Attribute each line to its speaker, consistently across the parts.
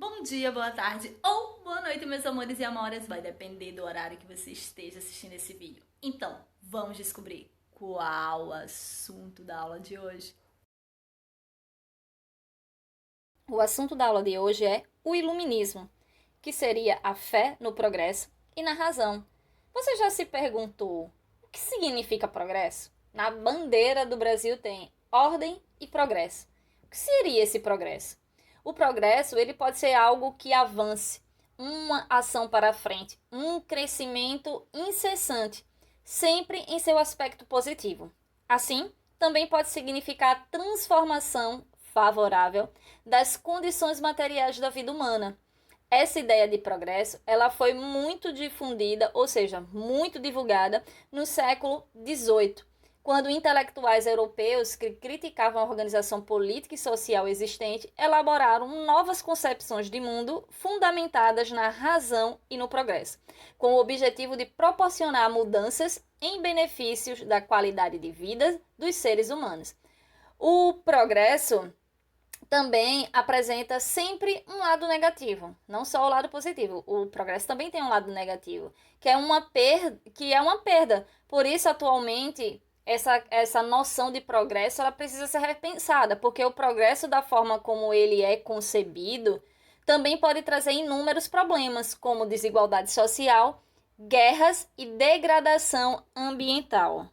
Speaker 1: Bom dia, boa tarde ou boa noite, meus amores e amoras. Vai depender do horário que você esteja assistindo esse vídeo. Então, vamos descobrir qual o assunto da aula de hoje.
Speaker 2: O assunto da aula de hoje é o iluminismo, que seria a fé no progresso e na razão. Você já se perguntou o que significa progresso? Na bandeira do Brasil tem ordem e progresso. O que seria esse progresso? O progresso ele pode ser algo que avance, uma ação para frente, um crescimento incessante, sempre em seu aspecto positivo. Assim, também pode significar transformação favorável das condições materiais da vida humana. Essa ideia de progresso, ela foi muito difundida, ou seja, muito divulgada no século XVIII, quando intelectuais europeus que criticavam a organização política e social existente elaboraram novas concepções de mundo fundamentadas na razão e no progresso, com o objetivo de proporcionar mudanças em benefícios da qualidade de vida dos seres humanos. O progresso também apresenta sempre um lado negativo, não só o lado positivo. O progresso também tem um lado negativo, que é uma perda. Por isso, atualmente, essa noção de progresso ela precisa ser repensada, porque o progresso, da forma como ele é concebido, também pode trazer inúmeros problemas, como desigualdade social, guerras e degradação ambiental.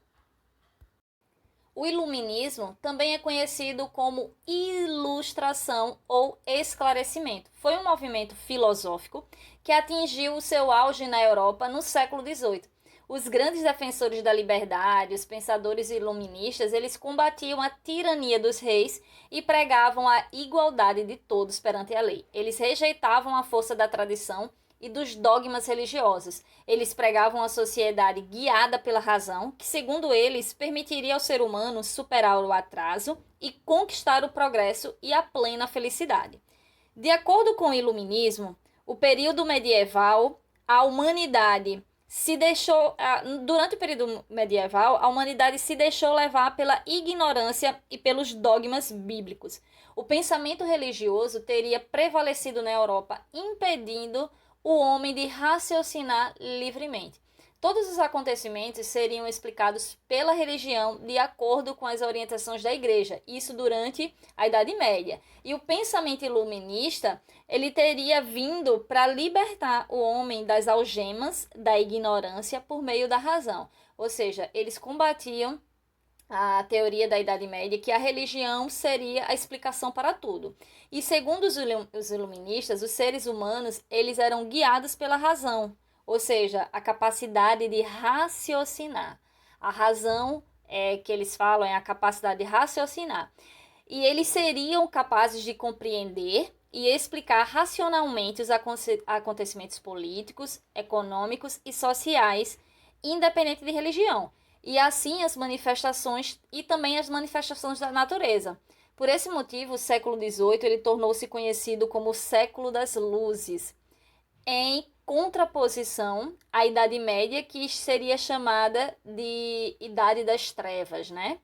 Speaker 2: O iluminismo também é conhecido como ilustração ou esclarecimento. Foi um movimento filosófico que atingiu o seu auge na Europa no século XVIII. Os grandes defensores da liberdade, os pensadores iluministas, eles combatiam a tirania dos reis e pregavam a igualdade de todos perante a lei. Eles rejeitavam a força da tradição e dos dogmas religiosos. Eles pregavam a sociedade guiada pela razão, que, segundo eles, permitiria ao ser humano superar o atraso e conquistar o progresso e a plena felicidade. De acordo com o iluminismo, o período medieval, a humanidade se deixou durante o período medieval, a humanidade se deixou levar pela ignorância e pelos dogmas bíblicos. O pensamento religioso teria prevalecido na Europa, impedindo o homem de raciocinar livremente. Todos os acontecimentos seriam explicados pela religião de acordo com as orientações da igreja, isso durante a Idade Média. E o pensamento iluminista, ele teria vindo para libertar o homem das algemas da ignorância por meio da razão. Ou seja, eles combatiam a teoria da Idade Média, que a religião seria a explicação para tudo. E segundo os iluministas, os seres humanos, eles eram guiados pela razão, ou seja, a capacidade de raciocinar. A razão que eles falam é a capacidade de raciocinar. E eles seriam capazes de compreender e explicar racionalmente os acontecimentos políticos, econômicos e sociais, independente de religião e assim as manifestações e também as manifestações da natureza. Por esse motivo, o século XVIII ele tornou-se conhecido como o século das luzes, em contraposição à Idade Média, que seria chamada de Idade das Trevas, né?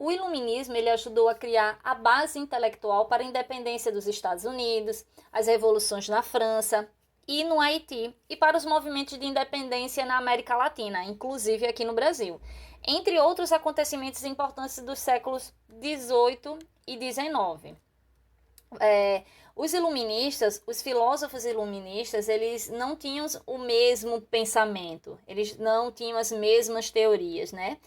Speaker 2: O iluminismo ele ajudou a criar a base intelectual para a independência dos Estados Unidos, as revoluções na França e no Haiti, e para os movimentos de independência na América Latina, inclusive aqui no Brasil, entre outros acontecimentos importantes dos séculos XVIII e XIX. Os iluministas, os filósofos iluministas, eles não tinham o mesmo pensamento, eles não tinham as mesmas teorias, né?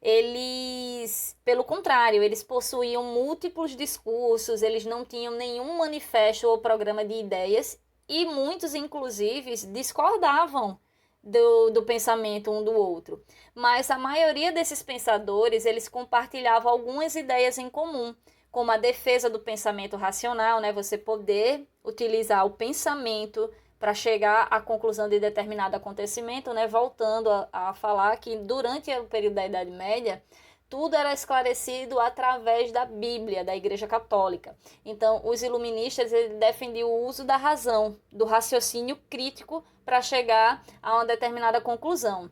Speaker 2: Eles, pelo contrário, eles possuíam múltiplos discursos, eles não tinham nenhum manifesto ou programa de ideias e muitos, inclusive, discordavam do pensamento um do outro. Mas a maioria desses pensadores, eles compartilhavam algumas ideias em comum, como a defesa do pensamento racional, né? Você poder utilizar o pensamento para chegar à conclusão de determinado acontecimento, né? Voltando a falar que durante o período da Idade Média, tudo era esclarecido através da Bíblia, da Igreja Católica. Então, os iluministas defendiam o uso da razão, do raciocínio crítico para chegar a uma determinada conclusão.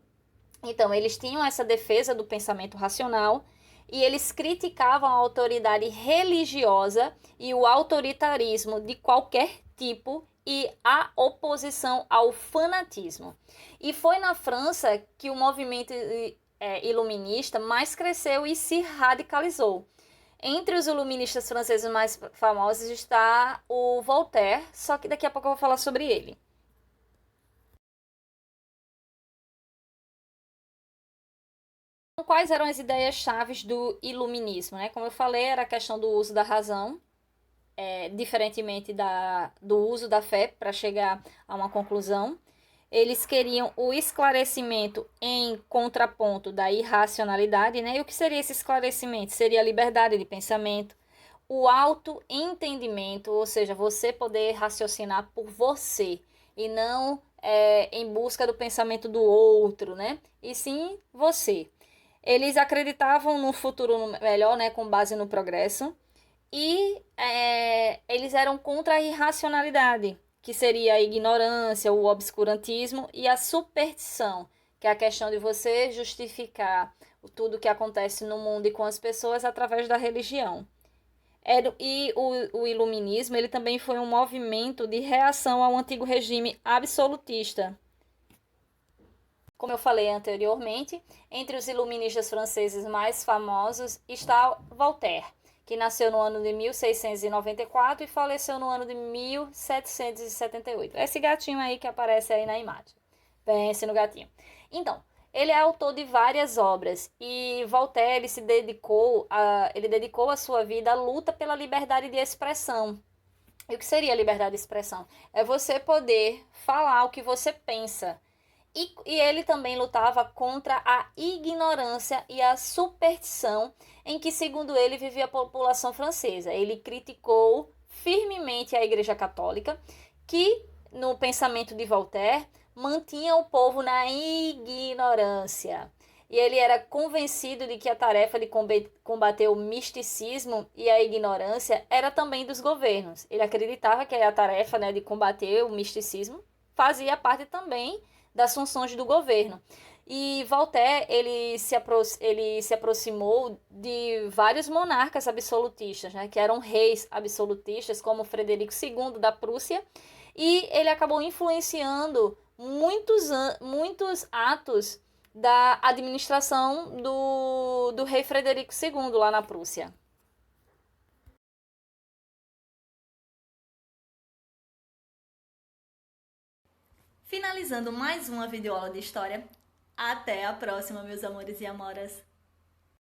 Speaker 2: Então, eles tinham essa defesa do pensamento racional e eles criticavam a autoridade religiosa e o autoritarismo de qualquer tipo e a oposição ao fanatismo. E foi na França que o movimento iluminista mais cresceu e se radicalizou. Entre os iluministas franceses mais famosos está o Voltaire, só que daqui a pouco eu vou falar sobre ele. Quais eram as ideias chaves do iluminismo, né? Como eu falei, era a questão do uso da razão, diferentemente do uso da fé para chegar a uma conclusão. Eles queriam o esclarecimento em contraponto da irracionalidade, né? E o que seria esse esclarecimento? Seria a liberdade de pensamento, o autoentendimento, ou seja, você poder raciocinar por você e não em busca do pensamento do outro, né? E sim você. Eles acreditavam no futuro melhor, né, com base no progresso, e eles eram contra a irracionalidade, que seria a ignorância, o obscurantismo e a superstição, que é a questão de você justificar tudo que acontece no mundo e com as pessoas através da religião. E o iluminismo ele também foi um movimento de reação ao antigo regime absolutista. Como eu falei anteriormente, entre os iluministas franceses mais famosos está Voltaire, que nasceu no ano de 1694 e faleceu no ano de 1778. Esse gatinho aí que aparece aí na imagem. Pense no gatinho. Então, ele é autor de várias obras e Voltaire ele dedicou a sua vida à luta pela liberdade de expressão. E o que seria a liberdade de expressão? É você poder falar o que você pensa. E ele também lutava contra a ignorância e a superstição em que, segundo ele, vivia a população francesa. Ele criticou firmemente a Igreja Católica, que, no pensamento de Voltaire, mantinha o povo na ignorância. E ele era convencido de que a tarefa de combater o misticismo e a ignorância era também dos governos. Ele acreditava que a tarefa, né, de combater o misticismo fazia parte também das funções do governo. E Voltaire ele se aproximou de vários monarcas absolutistas, né, que eram reis absolutistas, como Frederico II da Prússia, e ele acabou influenciando muitos atos da administração do rei Frederico II lá na Prússia.
Speaker 1: Finalizando mais uma videoaula de história. Até a próxima, meus amores e amoras!